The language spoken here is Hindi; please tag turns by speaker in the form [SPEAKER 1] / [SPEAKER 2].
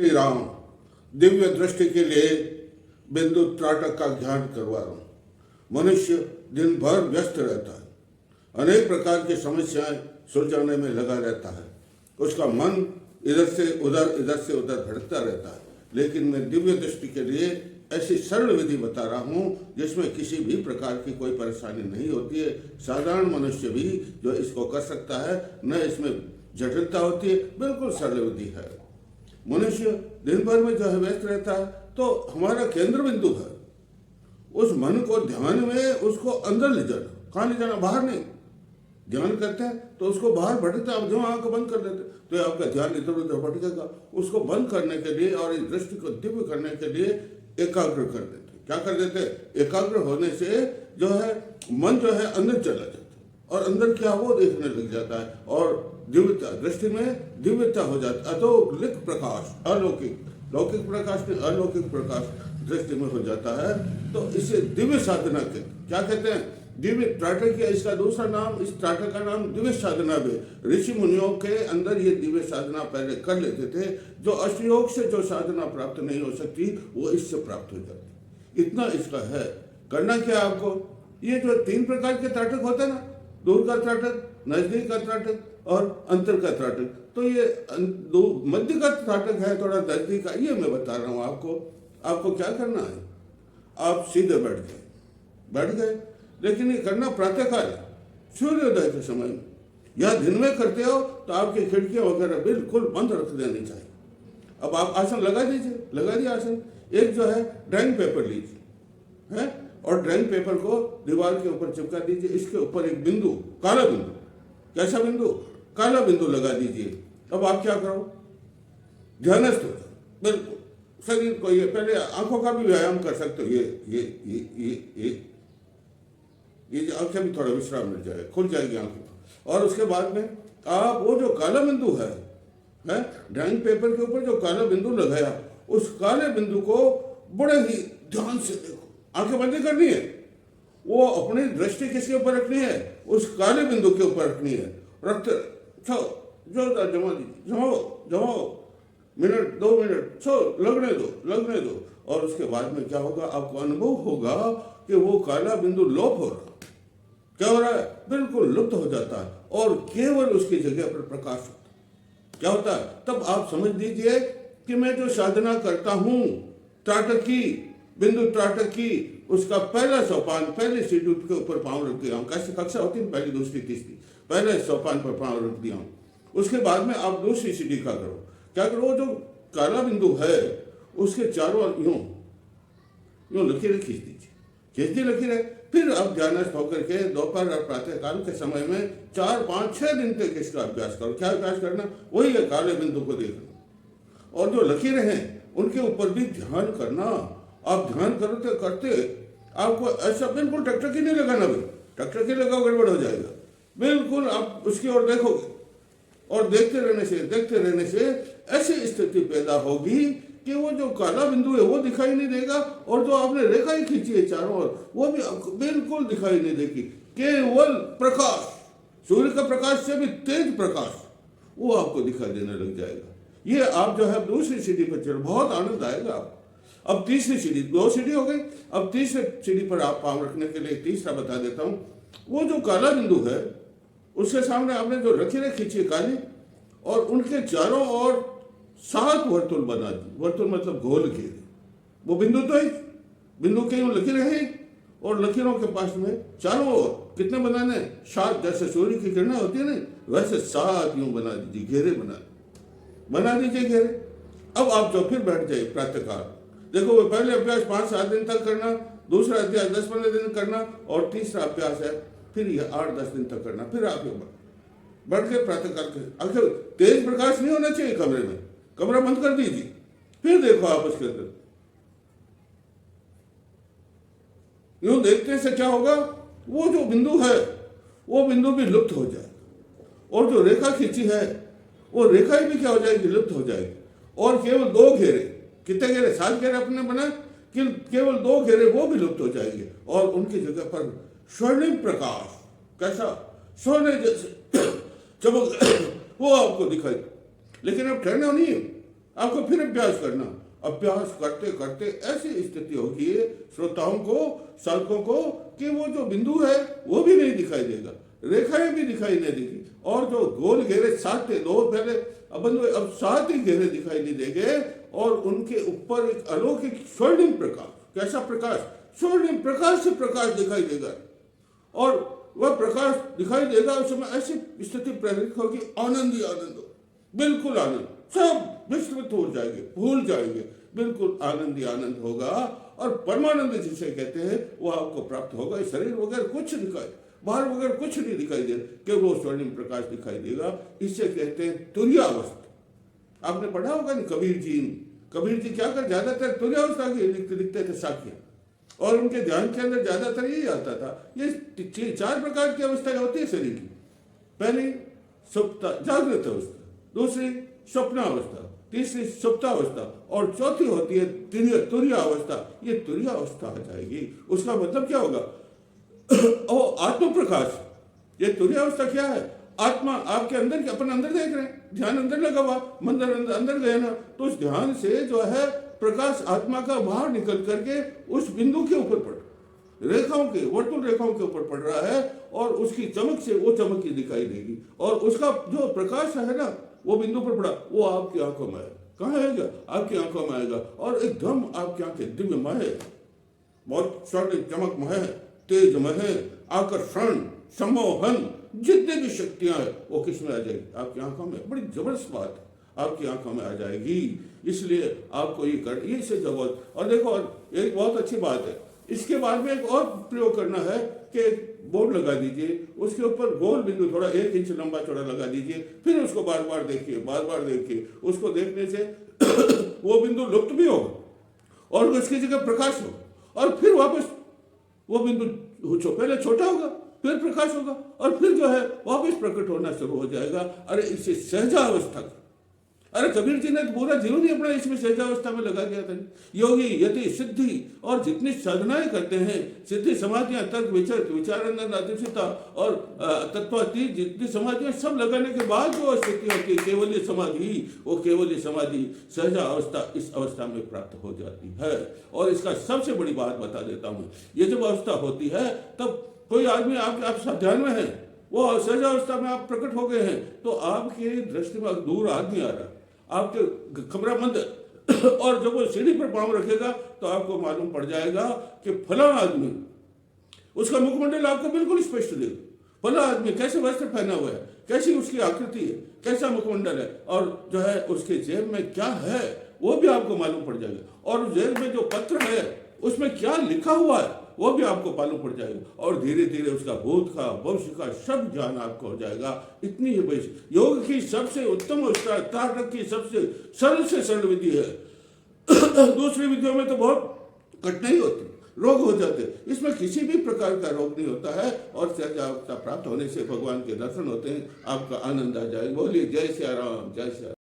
[SPEAKER 1] श्री राम दिव्य दृष्टि के लिए बिंदु त्राटक का ध्यान करवा रहा हूँ। मनुष्य दिन भर व्यस्त रहता है, अनेक प्रकार की समस्याएं सुलझाने में लगा रहता है। उसका मन इधर से उधर भटकता रहता है। लेकिन मैं दिव्य दृष्टि के लिए ऐसी सरल विधि बता रहा हूँ जिसमें किसी भी प्रकार की कोई परेशानी नहीं होती है। साधारण मनुष्य भी जो इसको कर सकता है, न इसमें जटिलता होती है, बिल्कुल सरल विधि है। मनुष्य दिन भर में जो है व्यस्त रहता है, तो हमारा केंद्र बिंदु है उस मन को ध्यान में उसको अंदर ले जाना। कहाँ ले जाना? बाहर नहीं। ध्यान करते हैं तो उसको बाहर भटकता है। आप जो आंख बंद कर देते तो आपका ध्यान इधर उधर भटकेगा। उसको बंद करने के लिए और इस दृष्टि को दिव्य करने के लिए एकाग्र कर देते। क्या कर देते? एकाग्र होने से जो है मन जो है अंदर चला जाता है और अंदर क्या वो देखने लग जाता है और दिव्यता, दृष्टि में दिव्यता हो जाता है। अतोलिक प्रकाश, अलौकिक, लौकिक प्रकाश नहीं, अलौकिक प्रकाश दृष्टि में हो जाता है। तो इसे दिव्य साधना के क्या कहते हैं? दिव्य त्राटक। इसका दूसरा नाम, इस त्राटक का नाम दिव्य साधना भी। ऋषि मुनियों के अंदर ये दिव्य साधना पहले कर लेते थे। जो अष्टयोग से जो साधना प्राप्त नहीं हो सकती वो इससे प्राप्त हो जाती। इतना इसका है। करना क्या आपको? ये जो 3 प्रकार के त्राटक होते हैं ना, दूर का त्राटक, नजदीक का त्राटक और अंतर का त्राटक, तो ये मध्य का त्राटक है, थोड़ा नजदीक का, ये मैं बता रहा हूँ आपको। आपको क्या करना है? आप सीधे बैठ गए, लेकिन ये करना प्रातःकाल सूर्योदय के समय में, या दिन में करते हो तो आपकी खिड़कियां वगैरह बिल्कुल बंद रख देनी चाहिए। अब आप आसन लगा दीजिए, लगा दिया आसन। एक जो है ड्राइंग पेपर लीजिए है और ड्राइंग पेपर को दीवार के ऊपर चिपका दीजिए। इसके ऊपर एक बिंदु, काला बिंदु, कैसा बिंदु? काला बिंदु लगा दीजिए। अब आप क्या करो? ध्यानस्थ हो जाओ बिल्कुल। शरीर को ये पहले आंखों का भी व्यायाम कर सकते हो। ये आंखें भी थोड़ा विश्राम मिल जाए, खुल जाएगी आंखें। और उसके बाद में आप वो जो काला बिंदु है ड्राइंग पेपर के ऊपर जो काला बिंदु लगाया, उस काले बिंदु को बड़े ही ध्यान से देखो। आंखें बंद करनी है। वो अपनी दृष्टि किसके ऊपर रखनी है? उस काले बिंदु के ऊपर रखनी है। रखते जोरदार जमा दीजिए, जमाओ मिनट 2 मिनट लगने दो। और उसके बाद में क्या होगा? आपको अनुभव होगा कि वो काला बिंदु लोप हो रहा। क्या हो रहा है? बिल्कुल लुप्त हो जाता है और केवल उसकी जगह पर प्रकाश होता है। क्या होता है? तब आप समझ लीजिए कि मैं जो साधना करता हूं त्राटक की, बिंदु त्राटक की, उसका पहला सोपान, पहली सीढ़ी के ऊपर पांव रख दिया हूं। कैसी कक्षा होती है? पहली, दूसरी, तीसरी। पहले सोपान पर पांव रख दिया हूं। उसके बाद में आप दूसरी सीढ़ी का करो। क्या करो? जो काला बिंदु है उसके चारों यूं लकीरें खींच दी लकीरें। फिर आप ध्यानस्थ होकर के दोपहर और प्रातःकाल के समय में 4, 5, 6 दिन तक इसका अभ्यास करो। क्या अभ्यास करना? वही है, काले बिंदु को देखना और जो लकीरें हैं उनके ऊपर भी ध्यान करना। आप ध्यान करते आपको ऐसा बिल्कुल टकटकी नहीं लगाना। भाई टकटकी लगाओ गड़बड़ हो जाएगा। बिल्कुल आप उसकी ओर देखोगे और देखते रहने से ऐसी स्थिति पैदा होगी कि वो जो काला बिंदु है वो दिखाई नहीं देगा और जो आपने रेखा ही खींची है चारों ओर वो भी आपको बिल्कुल दिखाई नहीं देगी। केवल प्रकाश, सूर्य का प्रकाश से भी तेज प्रकाश वो आपको दिखाई देने लग जाएगा। ये आप जो है दूसरी सीढ़ी पर चलो, बहुत आनंद आएगा आपको। अब तीसरी सीढ़ी, 2 सीढ़ी हो गई। अब तीसरी सीढ़ी पर आप पांव रखने के लिए तीसरा बता देता हूं। वो जो काला बिंदु है उसके सामने आपने जो लकीरें खींची काली और उनके चारों ओर 7 वर्तुल बना दी। वर्तुल मतलब गोल घेरे। वो बिंदु तो है, बिंदु के यूं लकीरें हैं और लकीरों के पास में चारों ओर कितने बनाने? 7। जैसे सूर्य की किरणें होती है ना, वैसे 7 यूं बना दीजिए, घेरे बना दीजिए घेरे। अब आप जो फिर बैठ जाइए प्रातःकाल। देखो वो पहले अभ्यास 5-7 दिन तक करना, दूसरा अभ्यास 10-15 दिन करना और तीसरा अभ्यास है फिर ये 8-10 दिन तक करना। फिर आप बैठ के प्रातःकाल के आखिर तेज प्रकाश नहीं होना चाहिए कमरे में, कमरा बंद कर दीजिए। फिर देखो आप उसके अंदर यूं देखने से क्या होगा? वो जो बिंदु है वो बिंदु भी लुप्त हो जाएगा और जो रेखा खींची है वो रेखा ही भी क्या हो जाएगी? लुप्त हो जाएगी। और केवल 2 घेरे, कितने घेरे? 7 घेरे अपने बनाए, केवल 2 घेरे वो भी लुप्त हो जाएंगे और उनकी जगह पर स्वर्णिम प्रकाश, कैसा? सोने जैसे चमक वो आपको दिखाई। लेकिन अब ठहरना नहीं है, आपको फिर अभ्यास करना। अभ्यास करते करते ऐसी स्थिति होगी श्रोताओं को, साधकों को, कि वो जो बिंदु है वो भी नहीं दिखाई देगा, रेखाएं भी दिखाई नहीं देगी, और जो गोल घेरे 7 थे, 2 पहले अब 7 ही घेरे दिखाई नहीं देंगे, और उनके ऊपर एक अलौकिक स्वर्णिम प्रकाश। कैसा प्रकाश? स्वर्णिम प्रकाश से प्रकाश दिखाई देगा, और वह प्रकाश दिखाई देगा। उस समय ऐसी स्थिति प्रेरित होगी, आनंद ही आनंद हो, बिल्कुल आनंद, सब विस्मृत हो जाएंगे, भूल जाएंगे, बिल्कुल आनंद ही आनंद होगा। और परमानंद जिसे कहते हैं वो आपको प्राप्त होगा। शरीर वगैरह कुछ दिखाई, बाहर वगैरह कुछ नहीं दिखाई दे, केवल वो स्वर्णिम प्रकाश दिखाई देगा। इसे कहते हैं तुर्यावस्था। आपने पढ़ा होगा नहीं, कबीर जी क्या कर, ज्यादातर तुर्यावस्था की लिखते थे साखियां, और उनके ध्यान के अंदर ज्यादातर यही आता था। ये 4 प्रकार की अवस्थाएं होती है शरीर की। पहली जागृत अवस्था, दूसरी स्वप्नावस्था, तीसरी सुप्तावस्था, और चौथी होती है तुर्यावस्था। ये तुर्यावस्था आ जाएगी, उसका मतलब क्या होगा? ओ आत्म प्रकाश। ये तुर्यावस्था क्या है? आत्मा आपके अंदर, अपन अंदर देख रहे हैं, ध्यान अंदर लगा हुआ, मंदिर अंदर गए ना, तो उस ध्यान से जो है प्रकाश आत्मा का बाहर निकल करके उस बिंदु के ऊपर पड़, रेखाओं के, वर्तुल रेखाओं के ऊपर पड़ रहा है, और उसकी चमक से वो चमक ही दिखाई देगी, और उसका जो प्रकाश है ना, वो बिंदु पर पड़ा, वो आपकी आंखों में आएगा। कहाँ आएगा? आपकी आंखों में आएगा, और एकदम आपकी आंखें दिव्यमय है, बहुत स्वर्ण चमकमय है, तेजमय है, आकर्षण, सम्मोहन, जितने भी शक्तियां हैं वो किस में आ जाएगी? आपकी आंखों में। बड़ी जबरदस्त बात है, आपकी आंखों में आ जाएगी। इसलिए आपको ये से जगत। और देखो, एक बहुत अच्छी बात है, इसके बाद में एक और प्रयोग करना है कि बोर्ड लगा दीजिए, उसके ऊपर गोल बिंदु थोड़ा 1 इंच लंबा चौड़ा लगा दीजिए, फिर उसको बार बार देखिए। उसको देखने से वो बिंदु लुप्त भी होगा, और उसकी जगह प्रकाश हो, और फिर वापस वो बिंदु पहले छोटा होगा, फिर प्रकाश होगा, और फिर जो है वापस प्रकट होना शुरू हो जाएगा। अरे इसे सहजावस्था। अरे कबीर जी ने पूरा जीवन ही अपना इसमें सहजावस्था में लगा दिया था। योगी यति सिद्धि और जितनी साधनाएं करते हैं, सिद्धि समाधियां, तर्क विचारानंद अधिष्ठिता और तत्वातीत जितनी समाधियां, सब लगाने के बाद जो स्थिति होती है केवल समाधि, वो केवल समाधि सहजा अवस्था इस अवस्था में प्राप्त हो जाती है। और इसका सबसे बड़ी बात बता देता हूँ, ये जब अवस्था होती है तब कोई आदमी आप सब ध्यान में है, वो सहजावस्था में आप प्रकट हो गए हैं, तो आपके दृष्टि में दूर आदमी आ रहा है, आपके कमरा बंद है, और जब वो सीढ़ी पर पांव रखेगा तो आपको मालूम पड़ जाएगा कि फला आदमी, उसका मुखमंडल आपको बिल्कुल स्पष्ट देगा। फला आदमी कैसे वस्त्र पहना हुआ है, कैसी उसकी आकृति है, कैसा मुखमंडल है, और जो है उसके जेब में क्या है वो भी आपको मालूम पड़ जाएगा, और जेब में जो पत्र है उसमें क्या लिखा हुआ है वो भी आपको मालूम पड़ जाएगा, और धीरे धीरे उसका भूत का, भविष्य का सब ज्ञान आपको हो जाएगा। इतनी ही बड़ी योग की सबसे उत्तम अवस्था, तारक की सबसे सरल से सरल विधि है। दूसरी विधियों में तो बहुत कठिनाई होती, रोग हो जाते, इसमें किसी भी प्रकार का रोग नहीं होता है, और सहजावस्था प्राप्त होने से भगवान के दर्शन होते हैं, आपका आनंद आ जाएगा। बोलिए जय सिया राम, जय सिया।